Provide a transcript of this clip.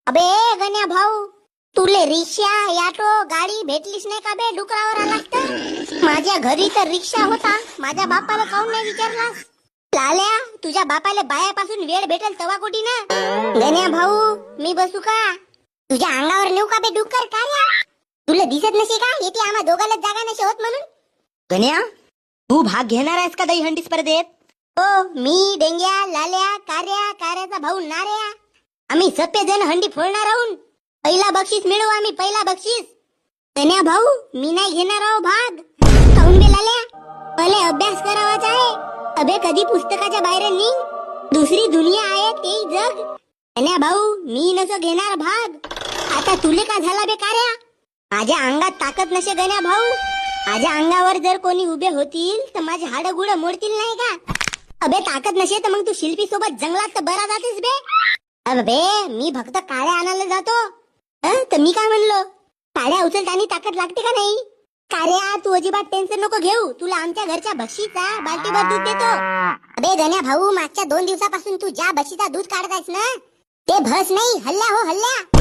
अबे गण्या भाऊ, तुले रिक्षा ऑटो गाडी भेटलीच नाही का बे? डुकरावर आलास तर? माझ्या घरी तर रिक्षा होता, माझ्या बापाला काऊन नाही विचारलास? लाल्या, तुझ्या बापाला बायापासून वेळ भेटेल तवा कुठी ना? गण्या भाऊ, मी बसू का? तुझ्या अंगावर नेऊ का बे डुक्कर कार्या? तुला दिसत नसे का येते आम्हा दोघांना जागा नसे होत म्हणून? गण्या, तू भाग घेणार आहेस का दहीहंडी स्पर्धेत? हो, मी डेंग्या, लाल्या, कार्याचा भाऊ नाऱ्या, आम्ही सप्पे जण हंडी फोडणार आहोत. पहिला बक्षीस मिळवू आम्ही, पहिला बक्षीस. गण्या भाऊ, मी नाही घेणार आहो भाग. काऊन बे लाल्या? पहिले अभ्यास करावाचा आहे. अबे कधी पुस्तकाच्या बाहेर निघ, दुसरी दुनिया आहे ते जग. गण्या भाऊ, मी नसो घेणार भाग. आता तुले का झाला बे कार्या? माझ्या अंगात ताकद नसे गण्या भाऊ. माझ्या अंगावर जर कोणी उभे होतील तर माझे हाड गुड मोडतील नाही का? अबे ताकद नसे तर मग तू शिल्पी सोबत जंगलात तर बरा जातेस बे. अबे मी फक्त काळ्या आणायला जातो. तर मी काय म्हणलो, काळ्या उचलताना ताकद लागते का नाही? कार्या, तू अजिबात टेन्शन नको घेऊ, तुला आमच्या घरच्या बक्षीचा बाल्टीभर दूध देतो. अबे गण्या भाऊ, मागच्या 2 दिवसापासून तू ज्या बक्षीचा दूध काढतायस ना, ते भस नाही, हल्ला हो हल्ला.